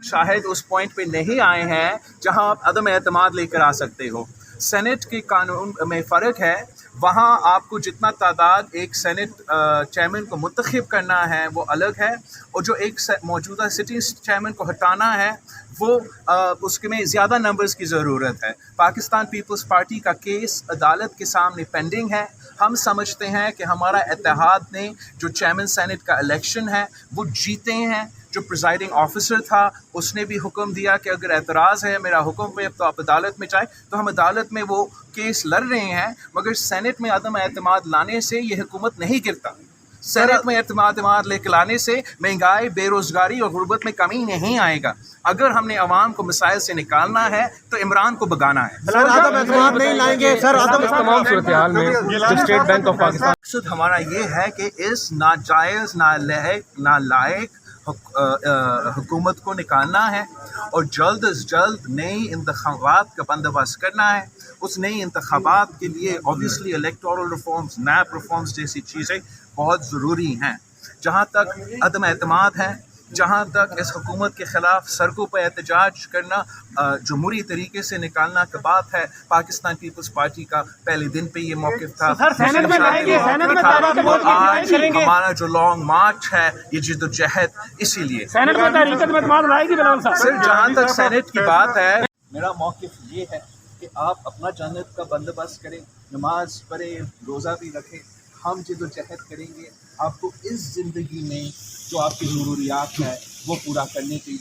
शायद उस पॉइंट पे नहीं आए हैं जहां आप अदम एतमाद लेकर आ सकते हो। सेनेट के कानून में फ़र्क है, वहाँ आपको जितना तादाद एक सेनेट चेयरमैन को मुंतखब करना है वो अलग है, और जो एक मौजूदा सिटिंग चेयरमैन को हटाना है वो उसके में ज़्यादा नंबर्स की ज़रूरत है। पाकिस्तान पीपल्स पार्टी का केस अदालत के सामने पेंडिंग है। हम समझते हैं कि हमारा इत्तेहाद ने जो चेयरमैन सेनेट का इलेक्शन है वो जीते हैं। जो प्रिजाइडिंग ऑफिसर था उसने भी हुक्म दिया कि अगर एतराज़ है मेरा हुक्म पे तो आप अदालत में जाएं, तो हम अदालत में वो केस लड़ रहे हैं। मगर सेनेट में अदम एतमाद लाने से ये हुकूमत नहीं गिरता। सेनेट में एतमाद लेकर लाने से महंगाई, बेरोज़गारी और गुर्बत में कमी नहीं आएगा। अगर हमने अवाम को मसाइल से निकालना है तो इमरान को भगाना है। सर अदम एतमाद नहीं लाएंगे सर, अदम तमाम सूरत हाल में जो स्टेट बैंक ऑफ पाकिस्तान मकसद हमारा ये है कि इस नाजायज़ नालायक हुकूमत को निकालना है और जल्द अज जल्द नई इंतखाबात का बंदोबस्त करना है। उस नई इंतखाबात के लिए obviously electoral reforms, nap reforms जैसी चीज़ें बहुत ज़रूरी हैं। जहाँ तक अदम एतमाद है, जहाँ तक इस हुकूमत के ख़िलाफ़ सड़कों पर एहतजाज करना जमहूरी तरीके से निकालना की बात है, पाकिस्तान पीपल्स पार्टी का पहले दिन पे ये मौक़िफ़ था। और आज हमारा जो लॉन्ग मार्च है, ये जिद्दोजहद, इसीलिए सिर्फ जहाँ तक सेनेट की बात है, मेरा मौक़िफ़ ये है कि आप अपना जन्नत का बंदोबस्त करें, नमाज पढ़ें, रोज़ा भी रखें। हम जिद्दोजहद करेंगे आपको इस ज़िंदगी में जो आपकी ज़रूरियात है वो पूरा करने के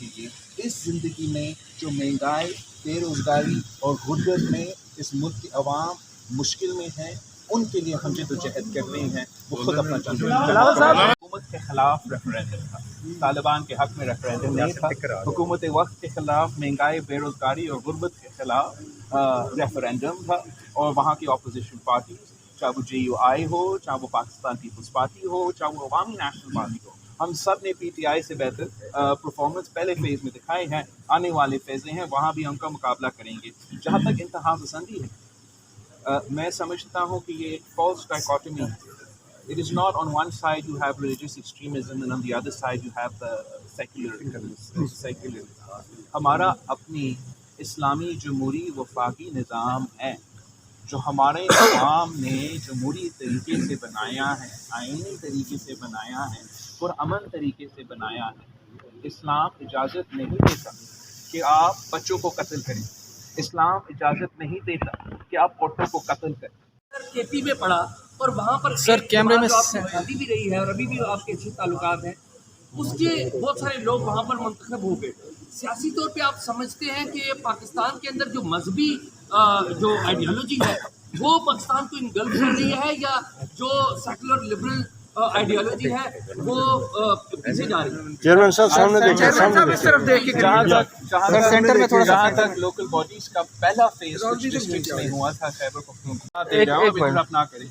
लिए, इस ज़िंदगी में जो महंगाई, बेरोज़गारी और गुर्बत में इस मुल्क की आवाम मुश्किल में है, उनके लिए हम जिद्दोजहद कर रहे हैं। वो खुद अपना हुकूमत के ख़िलाफ़ रेफरेंडम था, तालिबान के हक़ में रेफरेंडम नहीं था। हुकूमत वक्त के ख़िलाफ़ महंगाई, बेरोज़गारी और गुर्बत के ख़िलाफ़ रेफरेंडम था, और वहाँ की अपोजिशन पार्टी, चाहे वो JUI हो, चाहे वो पाकिस्तान पीपल्स पार्टी हो, चाहे वो अवामी नेशनल पार्टी हो, हम सब ने PTI से बेहतर परफॉर्मेंस पहले फेज़ में दिखाए हैं। आने वाले फेज़ें हैं, वहाँ भी उनका मुकाबला करेंगे। जहाँ तक इंतहा पसंदी है, मैं समझता हूँ कि ये एक फॉल्स डाइकोटमी है। It is not on one side you have religious extremism and on the other side you have the secular. हमारा अपनी इस्लामी जमहूरी वफाकी निज़ाम है जो हमारे अवाम ने जमहूरी तरीके से बनाया है, आईनी तरीके से बनाया है और अमन तरीके से बनाया है। इस्लाम इजाज़त नहीं देता कि आप बच्चों को कत्ल करें। इस्लाम इजाज़त नहीं देता कि आप औरतों को कत्ल करें। KP में पढ़ा और वहाँ पर सर कैमरे में शादी भी रही है और अभी भी आपके अच्छे ताल्लुकात हैं, उसके बहुत सारे लोग वहाँ पर मुंतखब हो गए। सियासी तौर पे आप समझते हैं कि पाकिस्तान के अंदर जो मजहबी जो आइडियोलॉजी है वो पाकिस्तान को इनगल्फ कर रही है, या जो सेकुलर लिबरल आइडियोलॉजी है वो पीछे जा रही है? चेयरमैन साहब सामने देखिए, इस तरफ देखिए। जहाँ तक लोकल बॉडीज का पहला फेज कुछ डिस्ट्रिक्ट्स में हुआ था, खैबर पख्तूनख्वा करें,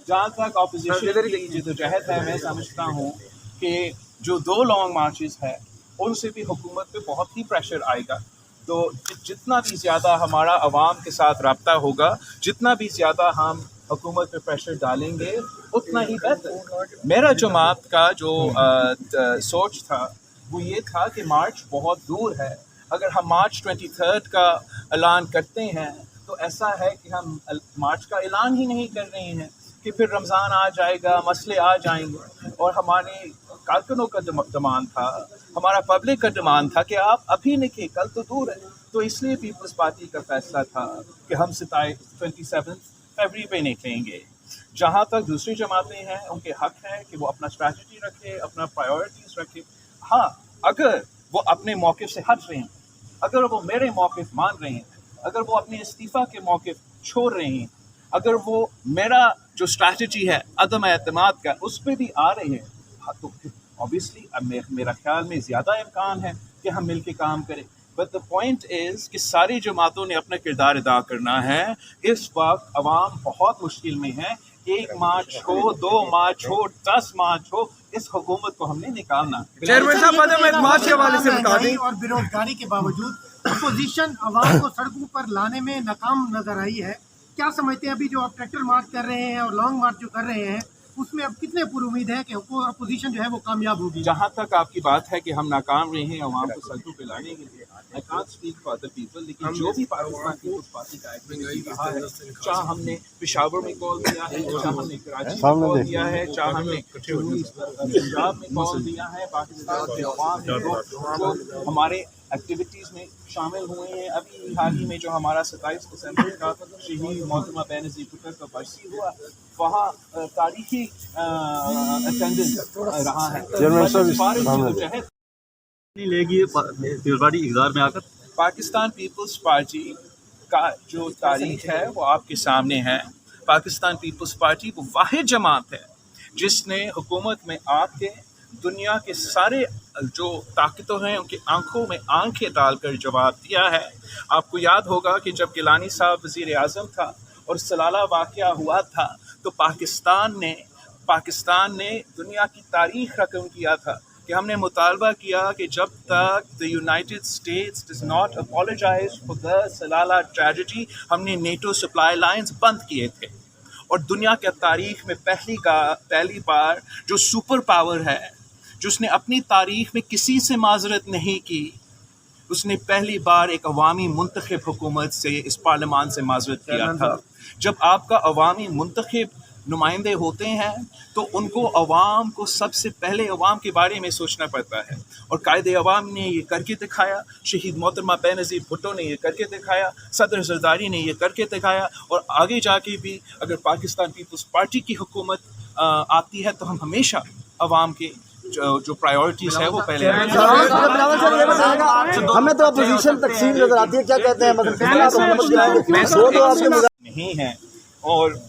जहाँ तक ऑपोजिशन की जिद्दोजहद है, मैं समझता हूँ कि जो 2 लॉन्ग मार्चेस है उनसे भी हुकूमत पे बहुत ही प्रेशर आएगा। तो जितना भी ज़्यादा हमारा अवाम के साथ रब्ता होगा, जितना भी ज़्यादा हम हुकूमत पे प्रेशर डालेंगे, उतना ही बेहतर। मेरा जमात का जो सोच था वो ये था कि मार्च बहुत दूर है। अगर हम मार्च 23 का ऐलान करते हैं तो ऐसा है कि हम मार्च का ऐलान ही नहीं कर रहे हैं कि फिर रमज़ान आ जाएगा, मसले आ जाएंगे। और हमारे कारकुनों का डिमांड था, हमारा पब्लिक का डिमांड था कि आप अभी निकले, कल तो दूर है। तो इसलिए पीपल्स पार्टी का फैसला था कि हम 27 फरवरी पे निकलेंगे। जहाँ तक दूसरी जमातें हैं, उनके हक है कि वो अपना स्ट्रैटेजी रखे, अपना प्रायोरिटीज़ रखे। हाँ, अगर वो अपने मौक़िफ़ से हट रहे हैं, अगर वो मेरे मौक़िफ़ मान रहे हैं, अगर वो अपने इस्तीफ़ा के मौक़िफ़ छोड़ रहे हैं, अगर वो मेरा जो स्ट्रैटेजी है अदम एतमाद का उस पर भी आ रहे हैं, हाँ, तो ऑब्वियसली मेरा ख्याल में ज़्यादा इम्कान है कि हम मिल के काम करें। बट द पॉइंट इज़ कि सारी जमातों ने अपना किरदार अदा करना है। इस वक्त अवाम बहुत मुश्किल में है। 1 मार्च हो, 2 मार्च हो, 10 मार्च हो, इस हुकूमत को हमने निकालना। चेयरमैन साहब अदम एतमाद के हवाले से बता दें। और बेरोजगारी के बावजूद अपोजिशन अवाम को सड़कों पर लाने में नाकाम नजर आई है। क्या समझते हैं अभी जो आप ट्रैक्टर मार्च कर रहे हैं और लॉन्ग मार्च जो कर रहे हैं, उसमें अब कितने पूरी उम्मीद है कि अपोजिशन जो है वो कामयाब होगी? जहाँ तक आपकी बात है कि हम नाकाम रहे हैं अवाम को सड़कों पे लाने के लिए, I can't speak for other people, लेकिन जो भी पाकिस्तान पीपल्स पार्टी का एक्टिविटी रहा है, चाहे हमने पेशावर में कॉल दिया है, चाहे हमने कराची में कॉल दिया है, चाहे हमने पंजाब में कॉल दिया है, पाकिस्तान के अवाम जो हमारे एक्टिविटीज़ में शामिल हुए हैं। अभी हाल ही में जो हमारा 27 दिसंबर का शहीद मोहतरमा बेनज़ीर भुट्टो का बरसी हुआ, वहाँ तारीखी अटेंडेंस रहा है। लेगी पार्टी इक़्तिदार में आकर पाकिस्तान पीपल्स पार्टी का जो तारीख है वो आपके सामने है। पाकिस्तान पीपल्स पार्टी वो वाहिद जमात है जिसने हुकूमत में आके दुनिया के सारे जो ताकतों हैं उनकी आंखों में आंखें डालकर जवाब दिया है। आपको याद होगा कि जब गिलानी साहब वज़ीर आज़म था और सलाला वाक़या हुआ था तो पाकिस्तान ने दुनिया की तारीख रकम किया था कि हमने मुतालबा किया कि जब तक the United States does not apologise for the Salala tragedy, हमने नेटो सप्लाई लाइंस बंद किए थे। और दुनिया के तारीख में पहली बार जो सुपर पावर है जिसने अपनी तारीख में किसी से माजरत नहीं की, उसने पहली बार एक अवामी मुंतखब हुकूमत से, इस पार्लियामान से माजरत किया था। जब आपका अवामी मुंतखब नुमाइंदे होते हैं तो उनको अवाम को सबसे पहले अवाम के बारे में सोचना पड़ता है, और कायदे अवाम ने ये करके दिखाया, शहीद मोहतरमा बेनज़ीर भुट्टो ने ये करके दिखाया, सदर ज़रदारी ने ये करके दिखाया, और आगे जाके भी अगर पाकिस्तान पीपल्स पार्टी की हुकूमत आती है तो हम हमेशा अवाम के जो प्रायोरिटीज़ है वो पहले हमें तो अपोजिशन तकसीम नजर आती है, क्या कहते हैं नहीं है। और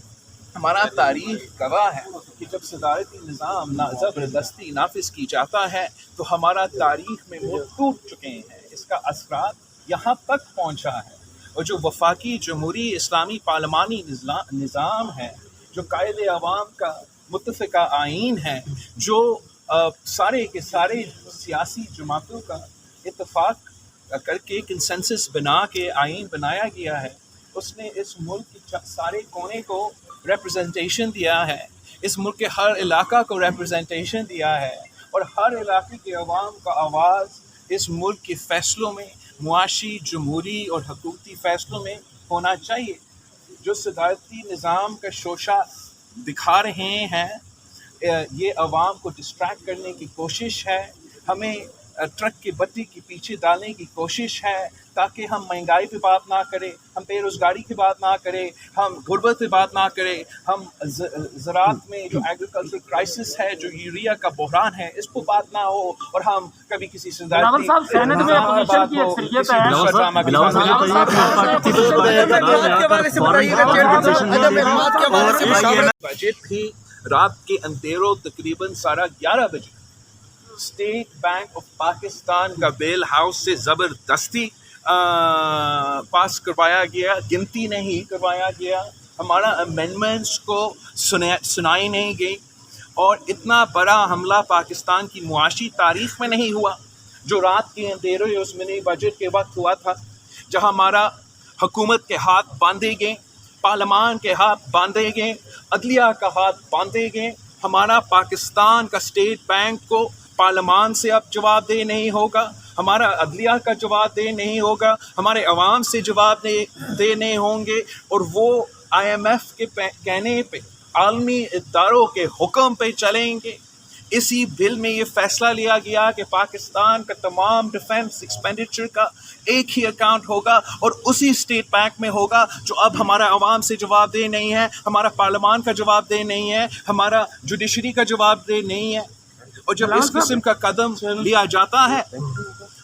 हमारा तारीख गवाह है कि जब सदारती निज़ाम ज़बरदस्ती नाफिज की जाता है तो हमारा तारीख में वो टूट चुके हैं, इसका असरात यहाँ तक पहुँचा है। और जो वफाकी जमहूरी इस्लामी पार्लिमानी निज़ाम है, जो कायदे अवाम का मुत्तफ़िका आइन है, जो सारे के सारे सियासी जमातों का इत्तेफाक करके कंसेंसस बना के आइन बनाया गया है, उसने इस मुल्क के सारे कोने को रिप्रेजेंटेशन दिया है, इस मुल्क के हर इलाका को रिप्रेजेंटेशन दिया है, और हर इलाके के अवाम का आवाज़ इस मुल्क के फ़ैसलों में, मुआशी, जमहूरी और हुकूमती फ़ैसलों में होना चाहिए। जो सदारती निज़ाम का शोशा दिखा रहे हैं, ये अवाम को डिस्ट्रैक्ट करने की कोशिश है, हमें ट्रक के बत्ती के पीछे डालने की कोशिश है, ताकि हम महंगाई पे बात ना करें, हम बेरोज़गारी की बात ना करें, हम गुर्बत पे बात ना करें, हम ज़राअत में जो एग्रीकल्चर क्राइसिस है, जो यूरिया का बहरान है, इस पर बात ना हो, और हम कभी किसी बजट भी रात के अंधेरों तकरीबन 11:30 बजे स्टेट बैंक ऑफ पाकिस्तान का बेल हाउस से ज़बरदस्ती पास करवाया गया, गिनती नहीं करवाया गया, हमारा अमेंडमेंट्स को सुनाई नहीं गई, और इतना बड़ा हमला पाकिस्तान की मुआशी तारीख में नहीं हुआ जो रात के अंधेरों उस मिनी बजट के वक्त हुआ था, जहां हमारा हुकूमत के हाथ बांधे गए, पार्लियामान के हाथ बांधे गए, अदलिया का हाथ बांधे गए। हमारा पाकिस्तान का स्टेट बैंक को पार्लियामान से अब जवाब दे नहीं होगा, हमारा अदलिया का जवाब दे नहीं होगा, हमारे अवाम से जवाब दे नहीं होंगे, और वो IMF के कहने पे, आलमी इदारों के हुक्म पे चलेंगे। इसी बिल में ये फैसला लिया गया कि पाकिस्तान का तमाम डिफेंस एक्सपेंडिचर का एक ही अकाउंट होगा, और उसी स्टेट बैंक में होगा जो अब हमारा अवाम से जवाब दे नहीं है, हमारा पार्लियामान का जवाब दे नहीं है, हमारा जुडिशरी का जवाब दे नहीं है। और जब इस किस्म का कदम लिया जाता है,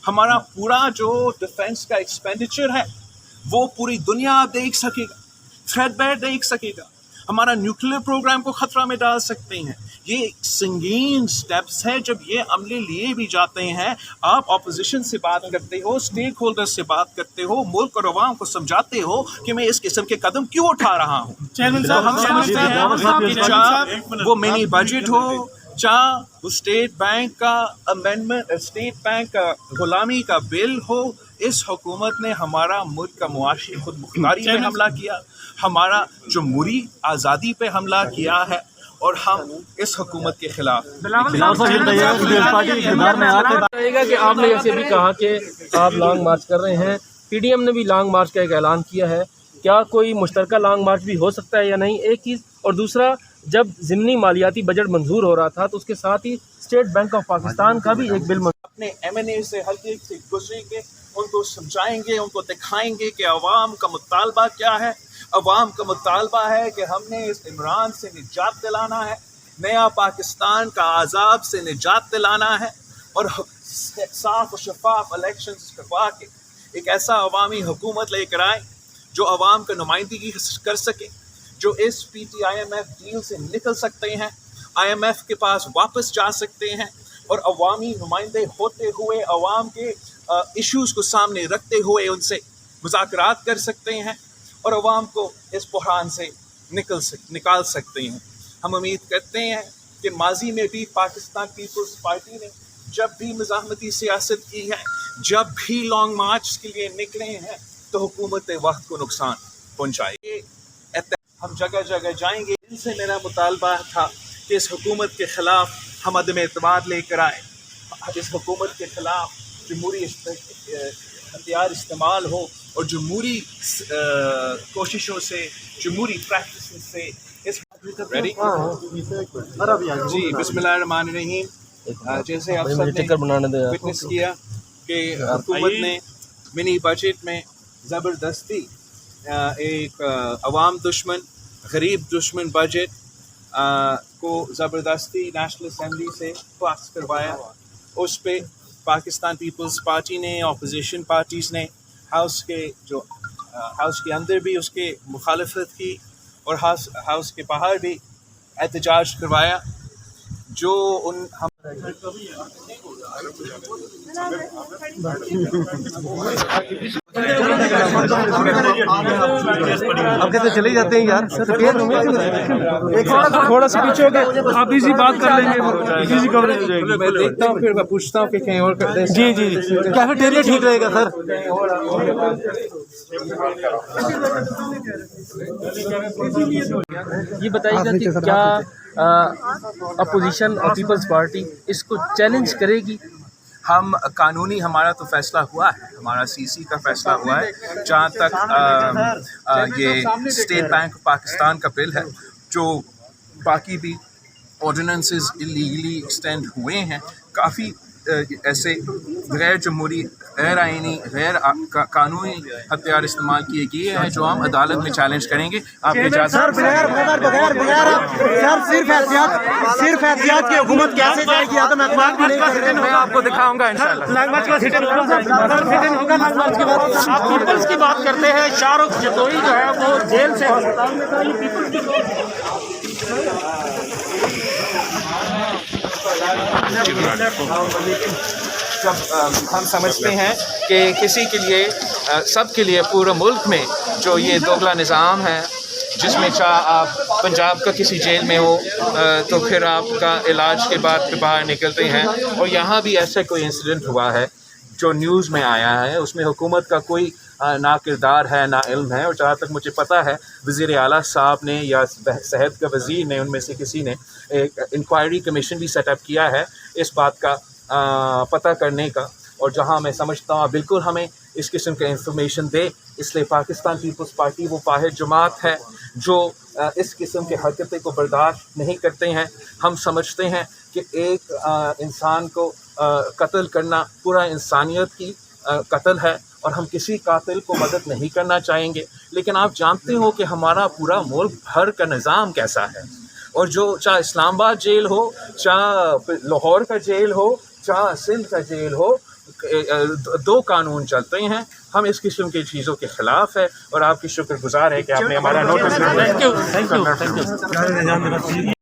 हमारा पूरा जो डिफेंस का एक्सपेंडिचर है वो पूरी दुनिया देख सकेगा, थ्रेडबैर देख सकेगा, हमारा न्यूक्लियर प्रोग्राम को ख़तरा में डाल सकते हैं। ये संगीन स्टेप्स हैं। जब ये अमले लिए भी जाते हैं, आप ऑपोजिशन से बात करते हो, स्टेक होल्डर से बात करते हो, मुल्क और अवाम को समझाते हो कि मैं इस किस्म के कदम क्यों उठा रहा हूँ। तो हम समझते हैं कि चाहे वो मिनी बजट हो, चाहे वो स्टेट बैंक का अमेंडमेंट, स्टेट बैंक का गुलामी का बिल हो, इस हुकूमत ने हमारा मुल्क का मुआशी खुद मुख्तारी पे हमला किया, हमारा जमहूरी आज़ादी पे हमला किया है, اور ہم اس حکومت کے خلاف رہے گا کہ آپ نے جیسے بھی کہا کہ آپ لانگ مارچ کر رہے ہیں، پی ڈی ایم نے بھی لانگ مارچ کا ایک اعلان کیا ہے، کیا کوئی مشترکہ لانگ مارچ بھی ہو سکتا ہے یا نہیں؟ ایک چیز، اور دوسرا، جب ضمنی مالیاتی بجٹ منظور ہو رہا تھا تو اس کے ساتھ ہی اسٹیٹ بینک آف پاکستان کا بھی ایک بل اپنے M&A سے حلقے سے گزریں گے، ان کو سمجھائیں گے، ان کو دکھائیں گے کہ عوام کا مطالبہ کیا ہے۔ عوام کا مطالبہ ہے کہ ہم نے اس عمران سے نجات دلانا ہے، نیا پاکستان کا عذاب سے نجات دلانا ہے، اور صاف و شفاف الیکشنز کروا کے ایک ایسا عوامی حکومت لے کر آئیں جو عوام کا نمائندگی کر سکے، جو اس PTIMF ڈیل سے نکل سکتے ہیں، IMF کے پاس واپس جا سکتے ہیں، اور عوامی نمائندے ہوتے ہوئے عوام کے ایشوز کو سامنے رکھتے ہوئے ان سے مذاکرات کر سکتے ہیں اور عوام کو اس بحران سے نکال سکتے ہیں۔ ہم امید کرتے ہیں کہ ماضی میں بھی پاکستان پیپلز پارٹی نے جب بھی مزاحمتی سیاست کی ہے، جب بھی لانگ مارچ کے لیے نکلے ہیں، تو حکومت وقت کو نقصان پہنچائے۔ ہم جگہ جگہ جائیں گے۔ ان سے میرا مطالبہ تھا کہ اس حکومت کے خلاف ہم عدم اعتماد لے کر آئیں، اس حکومت کے خلاف جمہوری ہتھیار استعمال ہو اور جمہوری کوششوں سے، جمہوری پریکٹسز سے اس جی بسم اللہ الرحمن الرحیم۔ جیسے آپ سب نے وٹنس کیا کہ حکومت نے منی بجٹ میں زبردستی ایک عوام دشمن، غریب دشمن بجٹ کو زبردستی نیشنل اسمبلی سے پاس کروایا۔ اس پہ پاکستان پیپلز پارٹی نے، اپوزیشن پارٹیز نے ہاؤس کے اندر بھی اس کے مخالفت کی اور ہاؤس کے باہر بھی احتجاج کروایا، جو ہم اب کہتے چلے جاتے ہیں یار، تھوڑا سا پیچھے ہو گئے، آپ ایزی بات کر لیں گے، ایزی کوریج ہو جائے گی۔ میں دیکھتا ہوں، پھر میں پوچھتا ہوں کہ کہیں اور کرتے ہیں۔ جی جی، کیفیٹیریا ٹھیک رہے گا سر۔ یہ بتائیے گا کہ کیا اپوزیشن اور پیپلز پارٹی اس کو چیلنج کرے گی؟ ہم قانونی، ہمارا تو فیصلہ ہوا ہے، ہمارا CC کا فیصلہ ہوا ہے۔ جہاں تک یہ اسٹیٹ بینک آف پاکستان کا بل ہے، جو باقی بھی آرڈیننسز اللیگلی ایکسٹینڈ ہوئے ہیں، کافی ایسے غیر جمہوری، غیر آئینی، غیر قانونی ہتھیار استعمال کیے گئے ہیں جو ہم عدالت میں چیلنج کریں گے۔ آپ کے اجازت صرف احتیاط کی حکومت کیسے جائے گی؟ میں آپ کو دکھاؤں گا انشاءاللہ۔ آپ پیپلز کی بات کرتے ہیں، شاہ رخ جتوئی جو ہے وہ جیل سے ہسپتال میں تھا، یہ پیپلز کی جب ہم سمجھتے ہیں کہ کسی کے لیے، سب کے لیے، پورے ملک میں جو یہ دوگلا نظام ہے، جس میں چاہے آپ پنجاب کا کسی جیل میں ہو تو پھر آپ کا علاج کے بعد پھر باہر نکلتے ہیں، اور یہاں بھی ایسا کوئی انسیڈنٹ ہوا ہے جو نیوز میں آیا ہے، اس میں حکومت کا کوئی نہ کردار ہے نہ علم ہے، اور جہاں تک مجھے پتہ ہے وزیر اعلیٰ صاحب نے یا صحت کا وزیر نے، ان میں سے کسی نے ایک انکوائری کمیشن بھی سیٹ اپ کیا ہے اس بات کا پتہ کرنے کا، اور جہاں میں سمجھتا ہوں بالکل ہمیں اس قسم کا انفارمیشن دے۔ اس لیے پاکستان پیپلز پارٹی وہ واحد جماعت ہے جو اس قسم کے حرکتیں کو برداشت نہیں کرتے ہیں۔ ہم سمجھتے ہیں کہ ایک انسان کو قتل کرنا پورا انسانیت کی قتل ہے، اور ہم کسی قاتل کو مدد نہیں کرنا چاہیں گے، لیکن آپ جانتے ہو کہ ہمارا پورا ملک بھر کا نظام کیسا ہے، اور جو چاہے اسلام آباد جیل ہو، چاہے لاہور کا جیل ہو، چاہے سندھ کا جیل ہو، دو قانون چلتے ہیں۔ ہم اس قسم کی چیزوں کے خلاف ہے، اور آپ کی شکر گزار ہے کہ آپ نے ہمارا نوٹس